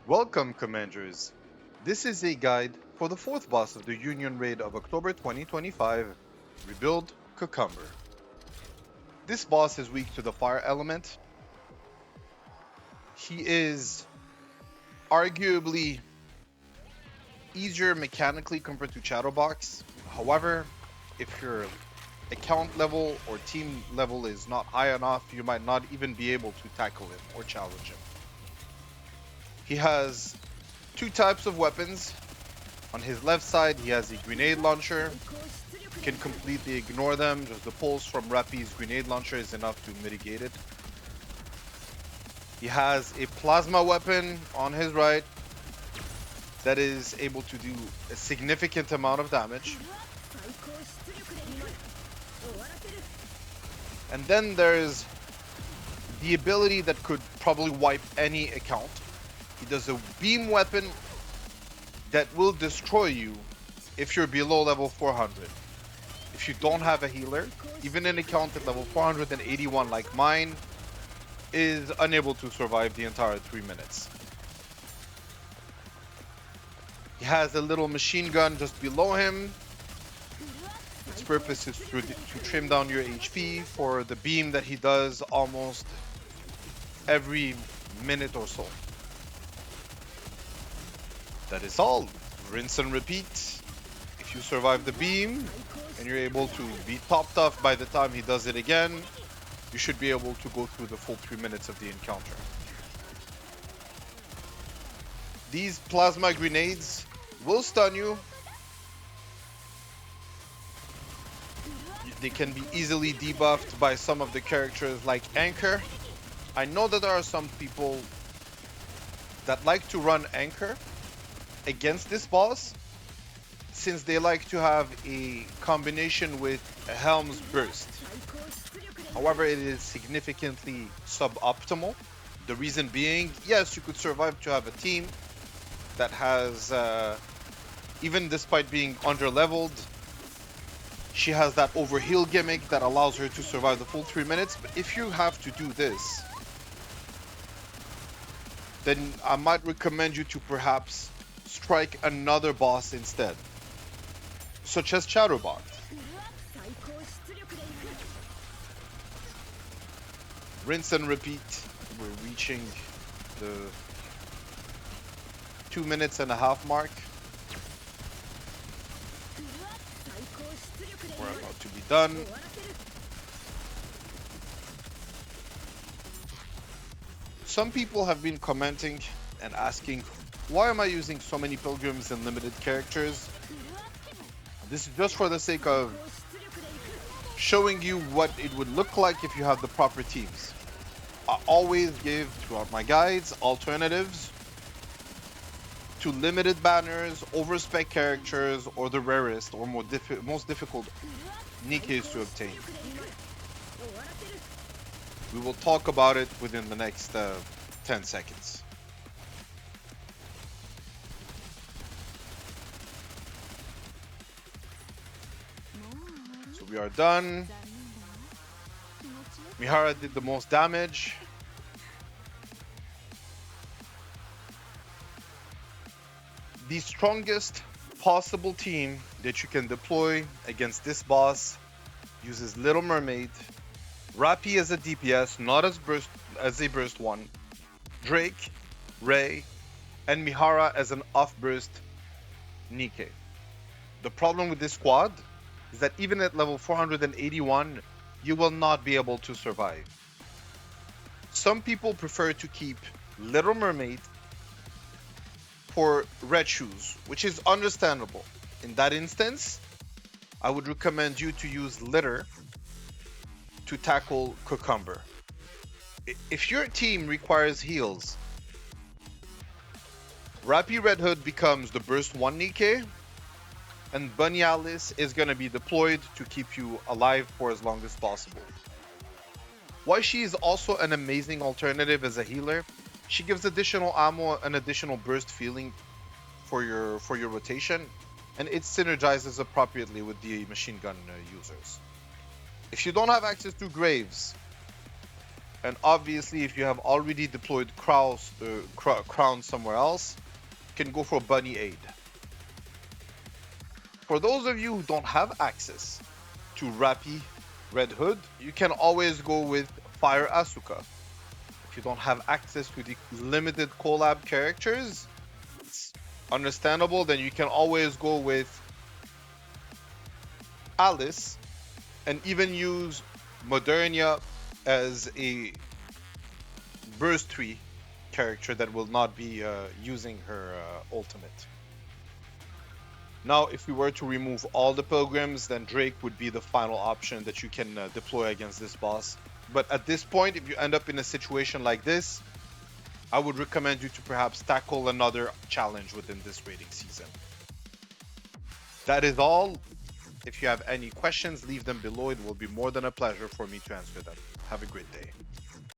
Welcome, Commanders. This is a guide for the fourth boss of the Union Raid of October 2025, Rebuild Cucumber. This boss is weak to the fire element. He is arguably easier mechanically compared to Shadowbox. However, if your account level or team level is not high enough, you might not even be able to tackle him or challenge him. He has two types of weapons. On his left side, he has a grenade launcher. You can completely ignore them. Just the pulse from Rappy's grenade launcher is enough to mitigate it. He has a plasma weapon on his right that is able to do a significant amount of damage. And then there's the ability that could probably wipe any account. He does a beam weapon that will destroy you if you're below level 400. If you don't have a healer, even an account at level 481 like mine is unable to survive the entire 3 minutes. He has a little machine gun just below him. Its purpose is to trim down your HP for the beam that he does almost every minute or so. That is all. Rinse and repeat. If you survive the beam and you're able to be topped off by the time he does it again, you should be able to go through the full 3 minutes of the encounter. These plasma grenades will stun you. They can be easily debuffed by some of the characters like Anchor. I know that there are some people that like to run Anchor against this boss, since they like to have a combination with a Helm's Burst. However, it is significantly suboptimal. The reason being, yes, you could survive to have a team that has, even despite being under-leveled, she has that overheal gimmick that allows her to survive the full 3 minutes. But if you have to do this, then I might recommend you to perhaps strike another boss instead, such as Shadowbot. Rinse and repeat. We're reaching the 2 minutes and a half mark. We're about to be done. Some people have been commenting and asking, why am I using so many pilgrims and limited characters? This is just for the sake of showing you what it would look like if you have the proper teams. I always give throughout my guides alternatives to limited banners, overspec characters, or the rarest or most difficult NIKKEs to obtain. We will talk about it within the next 10 seconds. So we are done. Mihara did the most damage. The strongest possible team that you can deploy against this boss uses Little Mermaid, Rappy as a DPS, not as a burst one, Drake, Ray, and Mihara as an off-burst NIKKE. The problem with this squad is that even at level 481, you will not be able to survive. Some people prefer to keep Little Mermaid for red shoes, which is understandable. In that instance, I would recommend you to use Litter to tackle Cucumber. If your team requires heals, Rappy Red Hood becomes the Burst 1 NIKKE, and Bunny Alice is going to be deployed to keep you alive for as long as possible. While she is also an amazing alternative as a healer, she gives additional ammo and additional burst feeling for your rotation, and it synergizes appropriately with the machine gun users. If you don't have access to Graves, And obviously, if you have already deployed Crown somewhere else, you can go for Bunny Aid. For those of you who don't have access to Rappy Red Hood, you can always go with Fire Asuka. If you don't have access to the limited collab characters, it's understandable, then you can always go with Alice and even use Modernia as a burst tree character that will not be using her ultimate. Now, if we were to remove all the pilgrims, then Drake would be the final option that you can deploy against this boss. But at this point, if you end up in a situation like this, I would recommend you to perhaps tackle another challenge within this raiding season. That is all. If you have any questions, leave them below. It will be more than a pleasure for me to answer them. Have a great day.